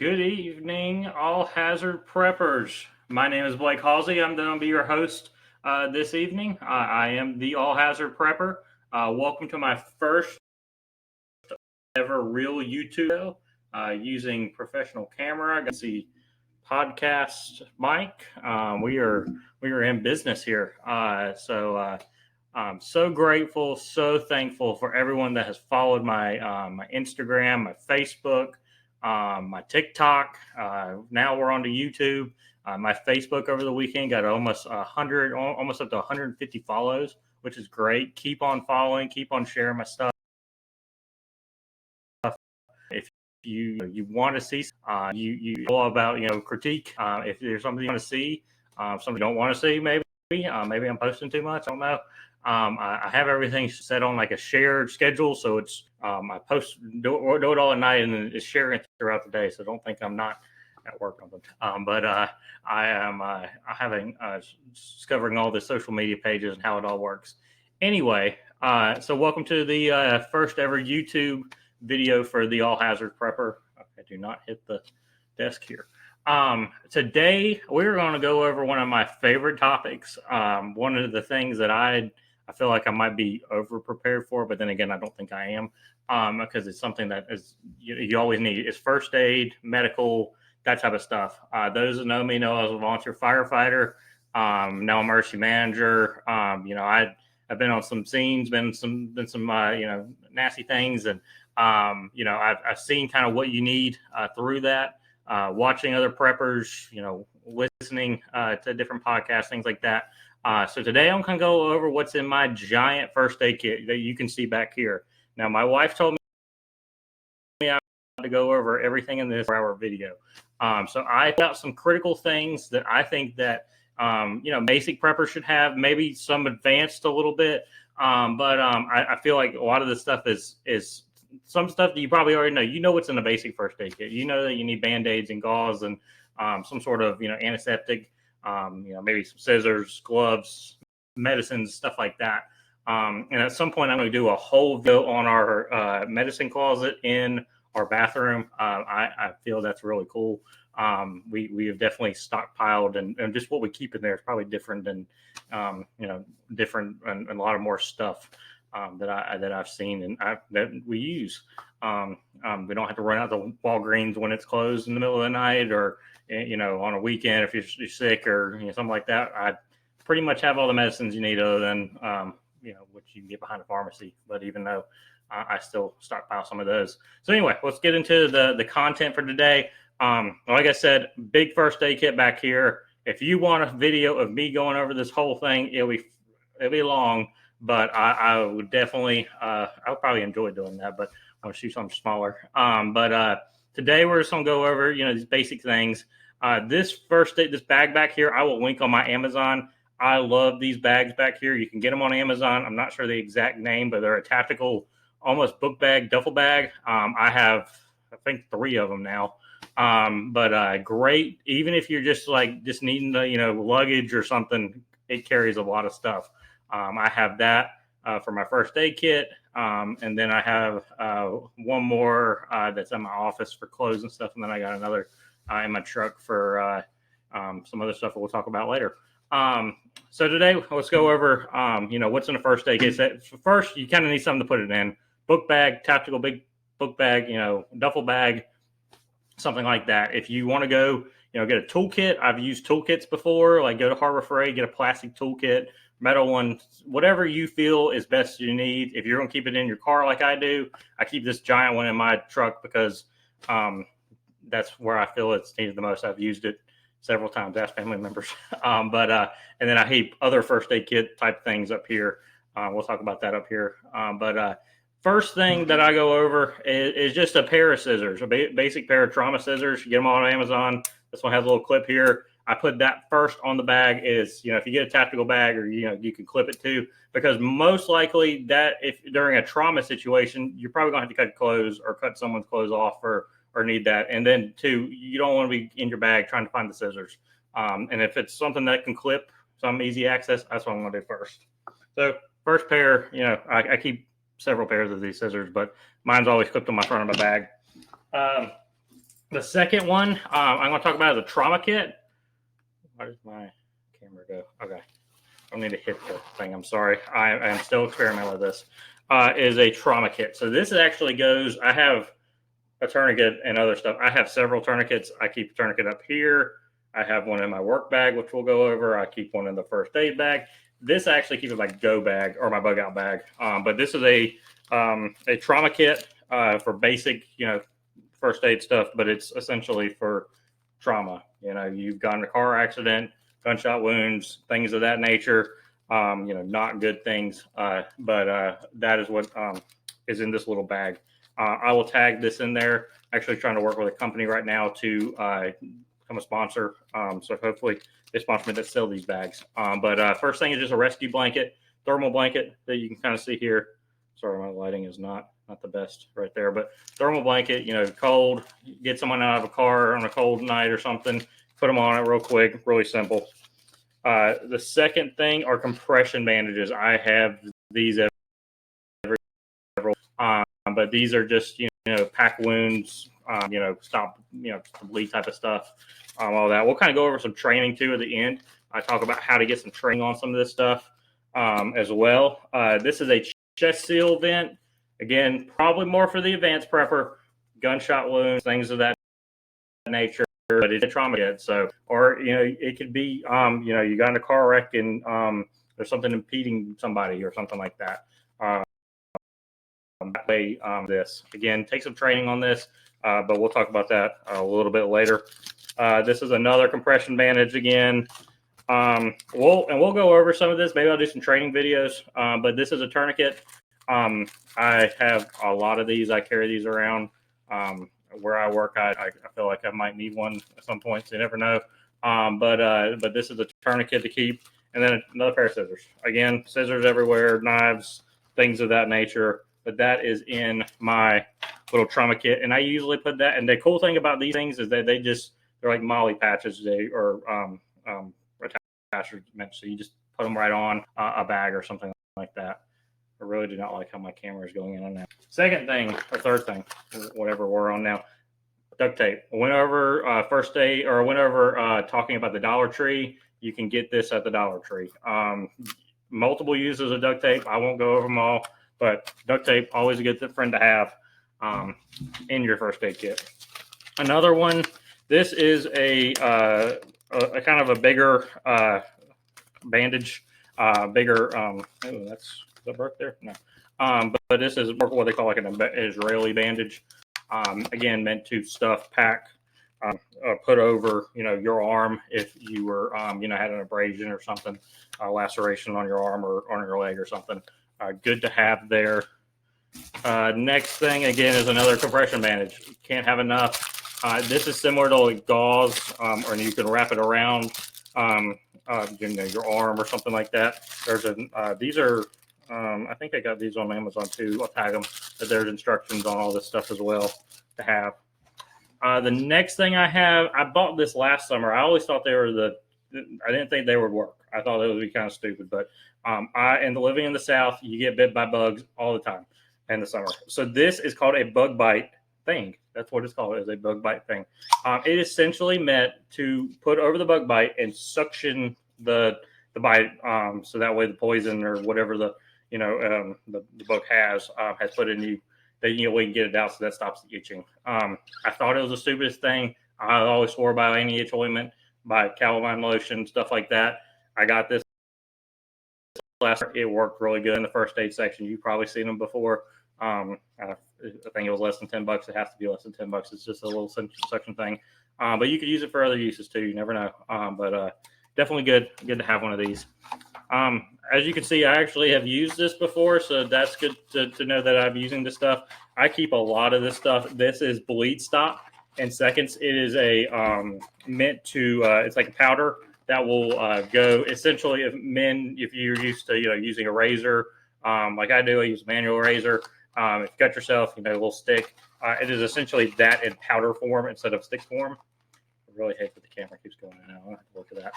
Good evening, all hazard preppers. My name is Blake Halsey. I'm going to be your host this evening. I am the all hazard prepper. Welcome to my first ever real YouTube video using professional camera. I got the podcast mic. We are in business here. I'm so grateful, so thankful for everyone that has followed my Instagram, my Facebook, my TikTok. Now we're on to YouTube. My Facebook over the weekend got almost 100, almost up to 150 follows, which is great. Keep on following, keep on sharing my stuff. If you want to see, you all about critique. If there's something you want to see, something you don't want to see, maybe I'm posting too much. I don't know. I have everything set on like a shared schedule, so it's I post do it all at night and then it's sharing throughout the day. So don't think I'm not at work on them. But I am having discovering all the social media pages and how it all works. Anyway, so welcome to the first ever YouTube video for the all hazard prepper. Okay, do not hit the desk here. Today we're going to go over one of my favorite topics. One of the things that I feel like I might be over prepared for, but then again, I don't think I am, because it's something that is you always need. It's first aid, medical, that type of stuff. Those that know me know I was a volunteer firefighter. Now I'm emergency manager. I've been on some scenes, been some nasty things, and I've seen kind of what you need through that. Watching other preppers, listening to different podcasts, things like that. So today I'm going to go over what's in my giant first aid kit that you can see back here. Now, my wife told me I to go over everything in this 4-hour video. So I got some critical things that I think that basic preppers should have, maybe some advanced a little bit. But I feel like a lot of this stuff is some stuff that you probably already know. You know what's in the basic first aid kit. You know that you need Band-Aids and gauze and some sort of antiseptic, maybe some scissors, gloves, medicines, stuff like that. And at some point, I'm going to do a whole video on our medicine closet in our bathroom. I feel that's really cool. We have definitely stockpiled, and just what we keep in there is probably different than different and a lot of more stuff that I've seen and that we use. We don't have to run out to Walgreens when it's closed in the middle of the night, or on a weekend if you're sick or something like that. I pretty much have all the medicines you need, other than which you can get behind a pharmacy. But even though I still stockpile some of those. So anyway, let's get into the content for today. Like I said, big first aid kit back here. If you want a video of me going over this whole thing, it'll be long, but I would definitely I'll probably enjoy doing that, but I want to shoot something smaller. But today we're just gonna go over these basic things. This bag back here, I will link on my Amazon. I love these bags back here. You can get them on Amazon. I'm not sure the exact name, but they're a tactical, almost book bag, duffel bag. I have, I think, 3 of them now. But great. Even if you're just needing the luggage or something, it carries a lot of stuff. I have that for my first aid kit, and then I have one more that's in my office for clothes and stuff, and then I got another in my truck for some other stuff that we'll talk about later. So today let's go over what's in the first aid kit. First, you kind of need something to put it in. Book bag, tactical big book bag, duffel bag, something like that. If you want to go, get a toolkit. I've used toolkits before, like go to Harbor Freight, get a plastic toolkit, metal one, whatever you feel is best you need. If you're going to keep it in your car like I do, I keep this giant one in my truck because that's where I feel it's needed the most. I've used it several times, ask family members. And then I heap other first aid kit type things up here. We'll talk about that up here. First thing that I go over is just a pair of scissors, a basic pair of trauma scissors. You get them on Amazon. This one has a little clip here. I put that first on the bag. If you get a tactical bag, or you can clip it too, because most likely that if during a trauma situation, you're probably going to have to cut clothes or cut someone's clothes off or need that. And then 2, you don't want to be in your bag trying to find the scissors. And if it's something that can clip, some easy access, that's what I'm going to do first. So first pair, I keep several pairs of these scissors, but mine's always clipped on my front of my bag. The second one I'm going to talk about is a trauma kit. Where does my camera go? Okay. I don't need to hit the thing. I'm sorry. I am still experimenting with this. Is a trauma kit. So this actually goes, I have a tourniquet and other stuff. I have several tourniquets. I keep a tourniquet up here. I have one in my work bag, which we'll go over. I keep one in the first aid bag. This I actually keep in my go bag or my bug out bag. But this is a trauma kit for basic, first aid stuff, but it's essentially for trauma. You've gotten in a car accident, gunshot wounds, things of that nature. Not good things, but that is what is in this little bag. I will tag this in there. Actually trying to work with a company right now to become a sponsor. So hopefully they sponsor me to sell these bags. But first thing is just a rescue blanket, thermal blanket that you can kind of see here. Sorry, my lighting is not the best right there, but thermal blanket, cold, get someone out of a car on a cold night or something, put them on it real quick, really simple. The second thing are compression bandages. I have these but these are just, pack wounds, stop, bleed type of stuff, all that. We'll kind of go over some training too at the end. I talk about how to get some training on some of this stuff as well. This is a chest seal vent. Again, probably more for the advanced prepper, gunshot wounds, things of that nature, but it's a trauma kit. So, or, it could be, you got in a car wreck and there's something impeding somebody or something like that. That way, this again, take some training on this, but we'll talk about that a little bit later. This is another compression bandage again. We'll go over some of this. Maybe I'll do some training videos, but this is a tourniquet. I have a lot of these. I carry these around. Where I work, I feel like I might need one at some point. So you never know. But this is a tourniquet to keep, and then another pair of scissors. Again, scissors everywhere, knives, things of that nature. But that is in my little trauma kit, and I usually put that. And the cool thing about these things is that they're like molly patches. They are attachments, so you just put them right on a bag or something like that. I really do not like how my camera is going in on that. Second thing, or third thing, whatever we're on now, duct tape. Whenever first day or whenever talking about the Dollar Tree, you can get this at the Dollar Tree. Multiple uses of duct tape. I won't go over them all, but duct tape, always a good friend to have in your first aid kit. Another one, this is a kind of a bigger bandage, bigger, is that broke there? No. But this is what they call like an Israeli bandage. Again, meant to stuff, pack, put over, your arm if you were, had an abrasion or something, laceration on your arm or on your leg or something. Good to have there. Next thing, again, is another compression bandage. Can't have enough. This is similar to like gauze, or you can wrap it around, your arm or something like that. These are, I think I got these on Amazon too. I'll tag them, but there's instructions on all this stuff as well to have. The next thing I have, I bought this last summer. I always thought I didn't think they would work. I thought it would be kind of stupid, but living in the South, you get bit by bugs all the time in the summer. So this is called a bug bite thing. That's what it's called, is a bug bite thing. It is essentially meant to put over the bug bite and suction the bite, so that way the poison or whatever the bug has put in you, that we can get it out, so that stops the itching. I thought it was the stupidest thing. I always swore by anti-itch ointment, by calamine lotion, stuff like that. I got this last. It worked really good in the first aid section. You've probably seen them before. I think it was less than $10. It has to be less than $10. It's just a little suction thing. But you could use it for other uses too. You never know. But definitely good to have one of these. As you can see, I actually have used this before, so that's good to know that I'm using this stuff. I keep a lot of this stuff. This is Bleed Stop in seconds. It is meant to, it's like a powder that will go, essentially, if you're used to, using a razor, like I do, I use a manual razor. If you cut yourself, a little stick. It is essentially that in powder form instead of stick form. I really hate that the camera keeps going in. I'll have to look at that.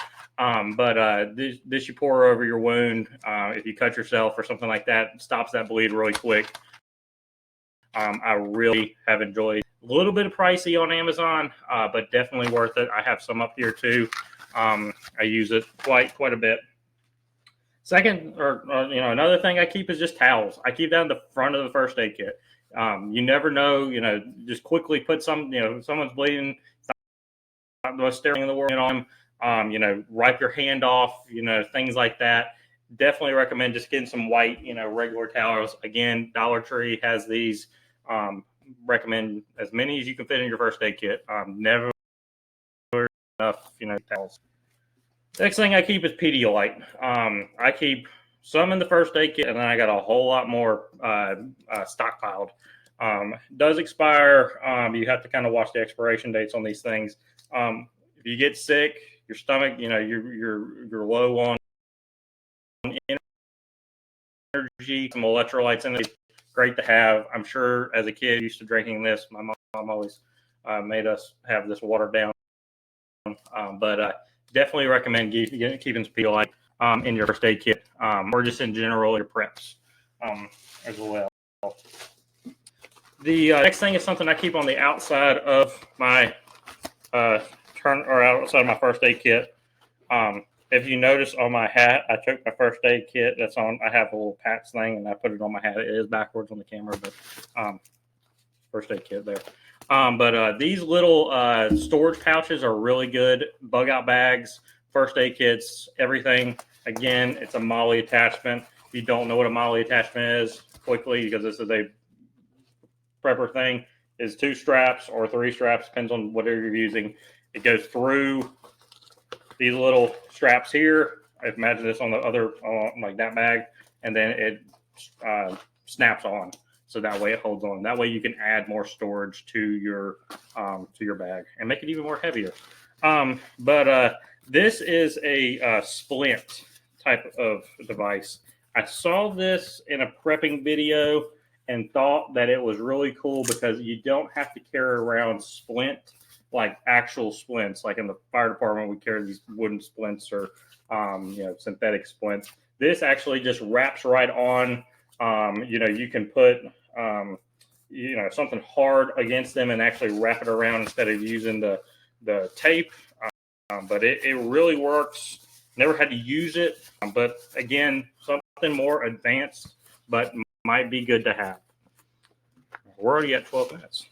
But this you pour over your wound. If you cut yourself or something like that, it stops that bleed really quick. I really have enjoyed little bit pricey on Amazon, but definitely worth it. I have some up here too. I use it quite a bit. Second, or another thing I keep is just towels. I keep that in the front of the first aid kit. You never know. Just quickly put some. Someone's bleeding. It's not the most sterile thing in the world on them. Wipe your hand off. Things like that. Definitely recommend just getting some white, regular towels. Again, Dollar Tree has these. Recommend as many as you can fit in your first aid kit. Never enough, towels. Next thing I keep is Pedialyte. I keep some in the first aid kit, and then I got a whole lot more stockpiled. Does expire. You have to kind of watch the expiration dates on these things. If you get sick, your stomach, you're low on energy, some electrolytes in it. Great to have. I'm sure as a kid used to drinking this. My mom always made us have this watered down. But definitely recommend keeping some Pedialyte in your first aid kit, or just in general your preps as well. The next thing is something I keep on the outside of my outside of my first aid kit. If you notice on my hat, I took my first aid kit that's on. I have a little patch thing, and I put it on my hat. It is backwards on the camera, but first aid kit there. But these little storage pouches are really good. Bug out bags, first aid kits, everything. Again, it's a MOLLE attachment. If you don't know what a MOLLE attachment is, quickly, because this is a prepper thing, is 2 straps or 3 straps, depends on whatever you're using. It goes through these little straps here. Imagine this on the other, like that bag, and then it snaps on. So that way it holds on. That way you can add more storage to your bag and make it even more heavier. But this is a splint type of device. I saw this in a prepping video and thought that it was really cool because you don't have to carry around splint, like actual splints. Like in the fire department, we carry these wooden splints or synthetic splints. This actually just wraps right on. You can put something hard against them and actually wrap it around instead of using the tape. But it really works. Never had to use it, but again, something more advanced, but might be good to have. We're already at 12 minutes.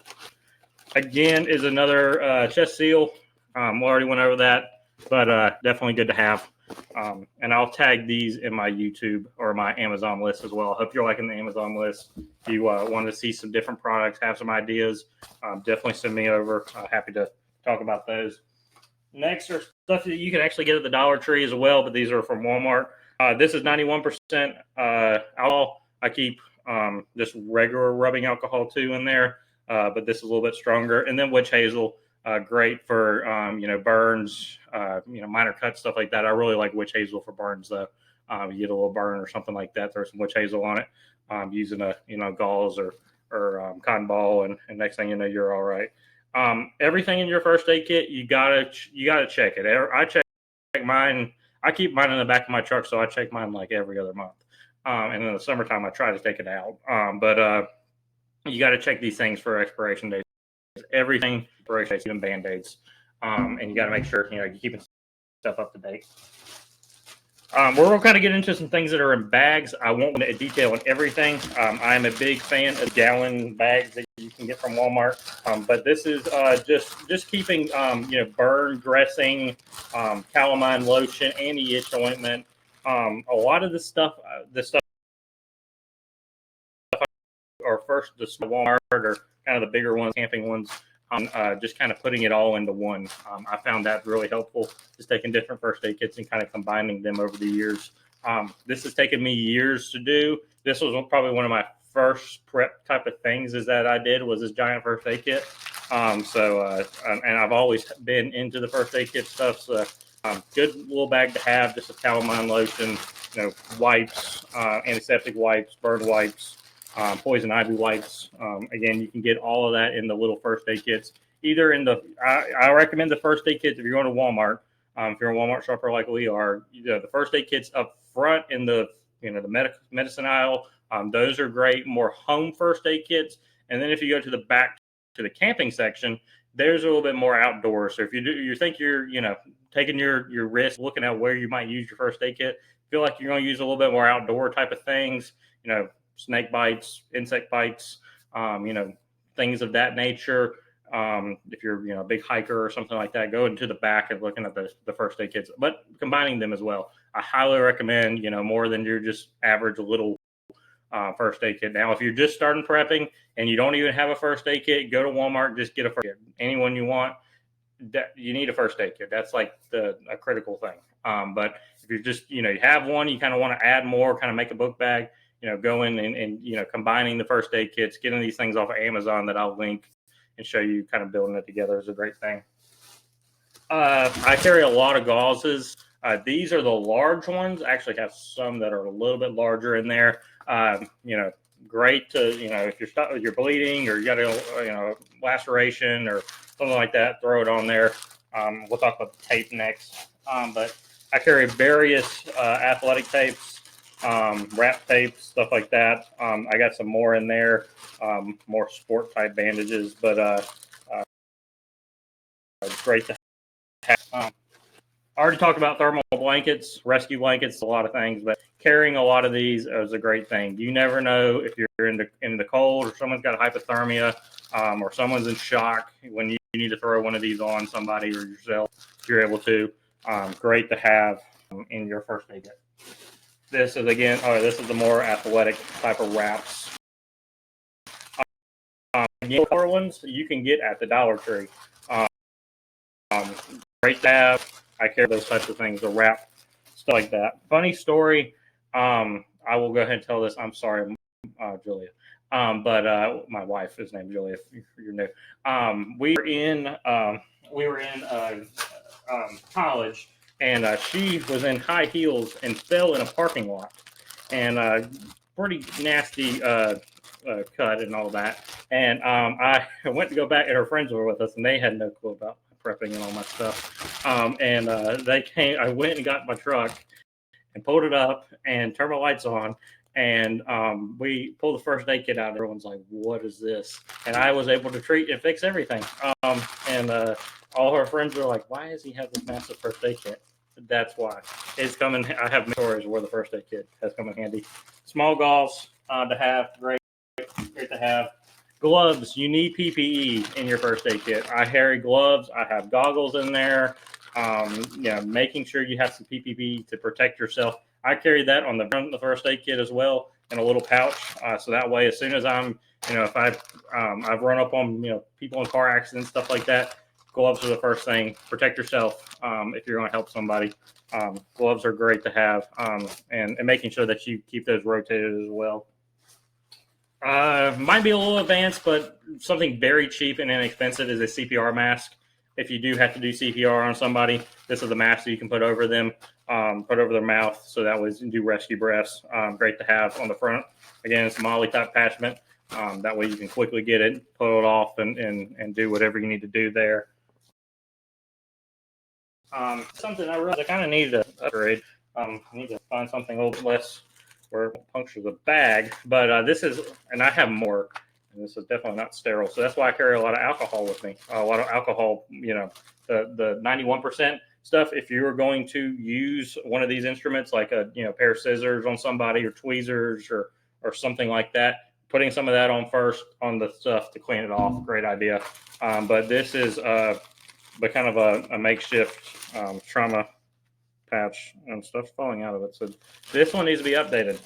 Again, is another chest seal. We already went over that, but definitely good to have. And I'll tag these in my YouTube or my Amazon list as well. I hope you're liking the Amazon list. If you want to see some different products, have some ideas, definitely send me over. Happy to talk about those. Next are stuff that you can actually get at the Dollar Tree as well, but these are from Walmart. This is 91% alcohol. I keep just regular rubbing alcohol too in there, but this is a little bit stronger. And then witch hazel. Great for burns, minor cuts, stuff like that. I really like witch hazel for burns though. You get a little burn or something like that, throw some witch hazel on it, using a gauze or cotton ball, and next thing you know, you're all right. Everything in your first aid kit, you gotta check it. I check mine. I keep mine in the back of my truck, so I check mine like every other month. And in the summertime, I try to take it out. But you got to check these things for expiration dates. Everything, even Band-Aids, and you got to make sure you're keeping stuff up to date. We're going to kind of get into some things that are in bags. I won't go into detail on everything. I'm a big fan of gallon bags that you can get from Walmart, but this is just keeping burn dressing, calamine lotion, anti-itch ointment. A lot of this stuff are first the Walmart or kind of the bigger ones, camping ones. Just kind of putting it all into one. I found that really helpful, just taking different first aid kits and kind of combining them over the years. This has taken me years to do. This was probably one of my first prep type of things is that I did was this giant first aid kit. And I've always been into the first aid kit stuff. So good little bag to have, just a calamine lotion, wipes, antiseptic wipes, burn wipes, poison ivy wipes. Again, you can get all of that in the little first aid kits. Either in I recommend the first aid kits if you're going to Walmart. If you're a Walmart shopper like we are, the first aid kits up front in the the medicine aisle. Those are great, more home first aid kits. And then if you go to the back to the camping section, there's a little bit more outdoors. So if you think you're, taking your risk, looking at where you might use your first aid kit, feel like you're going to use a little bit more outdoor type of things, snake bites, insect bites, things of that nature. If you're, a big hiker or something like that, go into the back and looking at the first aid kits, but combining them as well. I highly recommend, more than your just average little first aid kit. Now, if you're just starting prepping and you don't even have a first aid kit, go to Walmart, just get a first aid kit. Anyone you want, you need a first aid kit. That's like a critical thing. But if you're just, you have one, you kind of want to add more, kind of make a book bag, go in and combining the first aid kits, getting these things off of Amazon that I'll link and show you kind of building it together is a great thing. I carry a lot of gauzes. These are the large ones. I actually have some that are a little bit larger in there. Great to, if you're bleeding or you got a, laceration or something like that, throw it on there. We'll talk about the tape next. But I carry various athletic tapes, wrap tapes, stuff like that. I got some more in there, more sport type bandages, but it's great to have. I already talked about thermal blankets, rescue blankets, a lot of things, but carrying a lot of these is a great thing. You never know if you're in the cold or someone's got hypothermia or someone's in shock when you need to throw one of these on somebody or yourself, if you're able to. Great to have in your first aid kit. This is the more athletic type of wraps. Color ones you can get at the Dollar Tree. Great to have. I carry those types of things, the wrap, stuff like that. Funny story. I will go ahead and tell this. I'm sorry, Julia. But my wife is named Julia. If you're new. We were in college, and she was in high heels and fell in a parking lot, and pretty nasty cut and all that. And I went to go back, and her friends were with us, and they had no clue about prepping and all my stuff. They came. I went and got my truck and pulled it up and turned my lights on. And we pulled the first aid kit out. Everyone's like, "What is this?" And I was able to treat and fix everything. And all her friends were like, "Why does he have this massive first aid kit?" That's why. It's coming. I have stories where the first aid kit has come in handy. Small gauze to have. Great to have. Gloves. You need PPE in your first aid kit. I carry gloves. I have goggles in there. Making sure you have some PPE to protect yourself. I carry that on the front of the first aid kit as well in a little pouch. So that way, as soon as I'm, if I've run up on, people in car accidents, stuff like that, gloves are the first thing. Protect yourself if you're going to help somebody. Gloves are great to have, and making sure that you keep those rotated as well. Might be a little advanced, but something very cheap and inexpensive is a CPR mask. If you do have to do CPR on somebody, this is the mask that you can put over them, put over their mouth, so that way you can do rescue breaths. Great to have on the front. Again, it's a MOLLE type attachment. That way you can quickly get it, pull it off, and do whatever you need to do there. Something I realized I kind of need to upgrade. I need to find something a little less where it punctures the bag. But this is, and I have more, and this is definitely not sterile. So that's why I carry a lot of alcohol with me. A lot of alcohol, the 91% stuff. If you're going to use one of these instruments, like a pair of scissors on somebody or tweezers or something like that, putting some of that on first on the stuff to clean it off. Great idea. But this is but kind of a makeshift trauma patch, and stuff's falling out of it. So this one needs to be updated.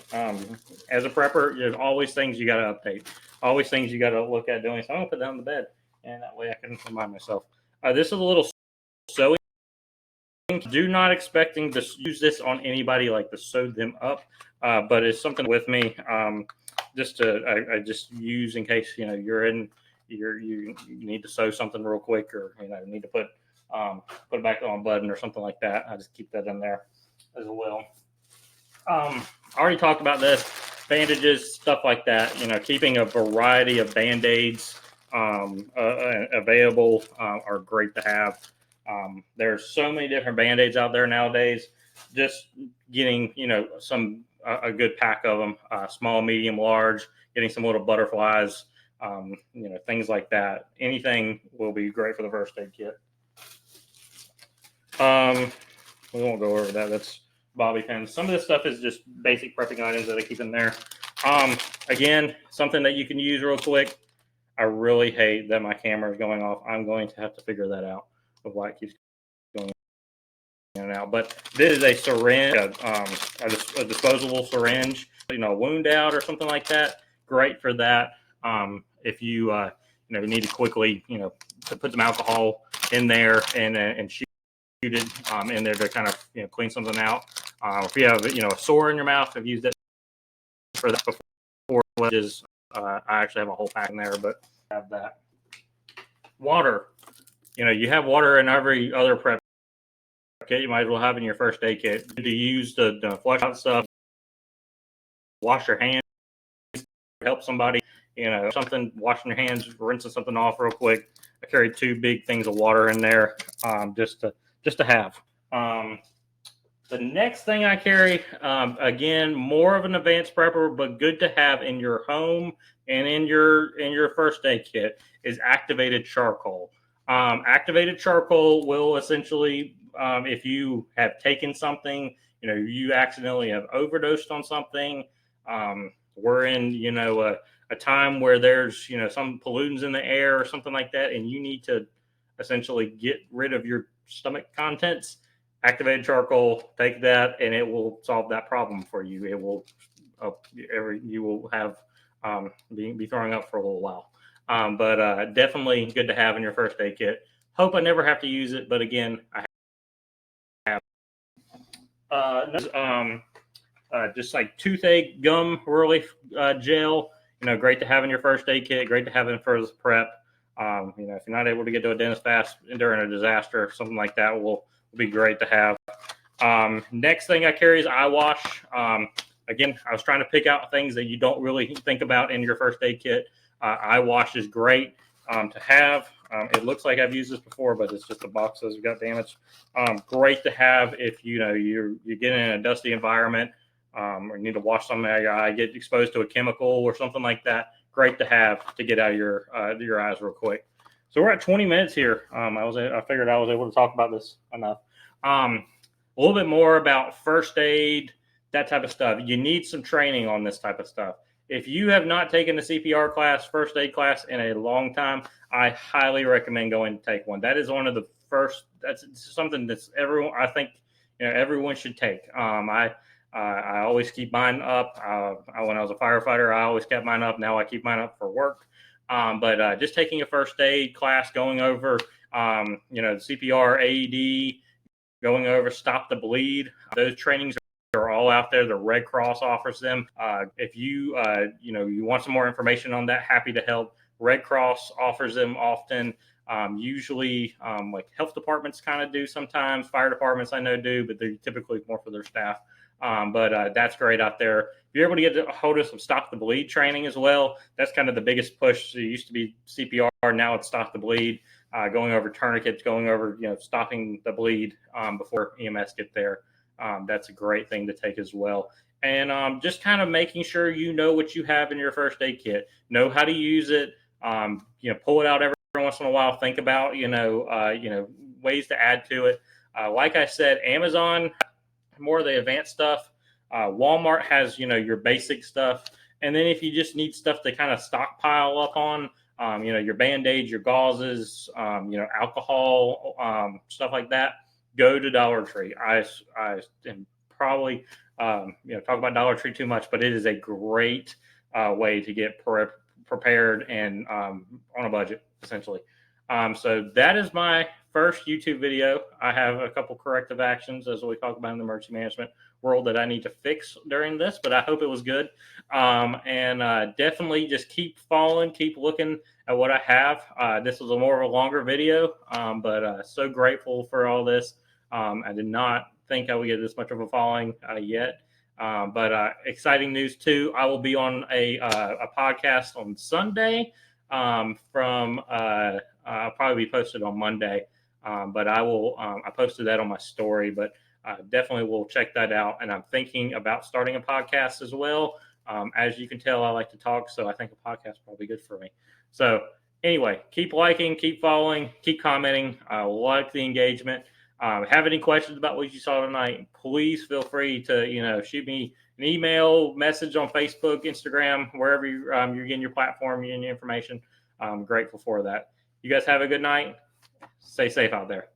As a prepper, there's always things you got to update. Always things you got to look at doing. So I'm going to put that on the bed, and that way I can remind myself. This is a little sewing. Do not expecting to use this on anybody, like to sew them up, but it's something with me just to I just use in case you need to sew something real quick, or need to put it back on a button or something like that. I just keep that in there as well. I already talked about this, bandages, stuff like that. Keeping a variety of Band-Aids available are great to have. There's so many different Band-Aids out there nowadays. Just getting a good pack of them, small, medium, large. Getting some little butterflies. things like that. Anything will be great for the first aid kit. We won't go over that. That's bobby pins. Some of this stuff is just basic prepping items that I keep in there. Again, something that you can use real quick. I really hate that my camera is going off. I'm going to have to figure that out of why it keeps going in and out. But this is a syringe, a disposable syringe, wound out or something like that. Great for that. If you you need to quickly to put some alcohol in there and shoot it in there to kind of clean something out. If you have a sore in your mouth, I've used it for that before. I actually have a whole pack in there, but I have that. Water. You have water in every other prep kit. You might as well have in your first aid kit. To use the flush out stuff, wash your hands, help somebody, something, washing your hands, rinsing something off real quick. I carry 2 big things of water in there, just to have. The next thing I carry, again, more of an advanced prepper, but good to have in your home and in your first aid kit, is activated charcoal. Activated charcoal will essentially, if you have taken something, you accidentally have overdosed on something. We're in, a time where there's, some pollutants in the air or something like that, and you need to essentially get rid of your stomach contents. Activated charcoal, take that, and it will solve that problem for you. It will, you will have be throwing up for a little while. But definitely good to have in your first aid kit. Hope I never have to use it, but again, I have. Just like toothache gum relief gel. Great to have in your first aid kit. Great to have in for prep. If you're not able to get to a dentist fast during a disaster or something like that, will be great to have. Next thing I carry is eye wash. Again, I was trying to pick out things that you don't really think about in your first aid kit. Eye wash is great to have. It looks like I've used this before, but it's just the box that got damaged. Great to have if you're getting in a dusty environment, or you need to wash something out of your eye, get exposed to a chemical or something like that. Great to have to get out of your eyes real quick. So we're at 20 minutes here. I figured I was able to talk about this enough. A little bit more about first aid, that type of stuff. You need some training on this type of stuff. If you have not taken a CPR class, first aid class in a long time, I highly recommend going to take one. That is one of the first. That's something that's everyone. I think everyone should take. I always keep mine up. When I was a firefighter, I always kept mine up. Now I keep mine up for work. But just taking a first aid class, going over, the CPR, AED, going over stop the bleed. Those trainings are all out there. The Red Cross offers them. If you you want some more information on that, happy to help. Red Cross offers them often. Usually, like health departments kind of do sometimes. Fire departments I know do, but they're typically more for their staff. But that's great out there. If you're able to get a hold of some stop the bleed training as well, that's kind of the biggest push. So it used to be CPR, now it's stop the bleed, going over tourniquets, going over stopping the bleed before EMS get there. That's a great thing to take as well. And just kind of making sure you know what you have in your first aid kit, know how to use it. Pull it out every once in a while. Think about ways to add to it. Like I said, Amazon, more of the advanced stuff. Walmart has your basic stuff, and then if you just need stuff to kind of stockpile up on, your Band-Aids, your gauzes, alcohol, stuff like that, go to Dollar Tree. I am probably talk about Dollar Tree too much, but it is a great way to get prepared and on a budget, essentially. So that is my first YouTube video. I have a couple corrective actions, as we talk about in the emergency management world, that I need to fix during this, but I hope it was good. And definitely just keep following, keep looking at what I have. This was a more of a longer video, but so grateful for all this. I did not think I would get this much of a following yet. But exciting news too. I will be on a podcast on Sunday. I'll probably be posted on Monday. But I will. I posted that on my story. But definitely will check that out. And I'm thinking about starting a podcast as well. As you can tell, I like to talk, so I think a podcast is probably good for me. So anyway, keep liking, keep following, keep commenting. I like the engagement. Have any questions about what you saw tonight, please feel free to, shoot me an email, message on Facebook, Instagram, wherever you're getting your platform, you're getting your information. I'm grateful for that. You guys have a good night. Stay safe out there.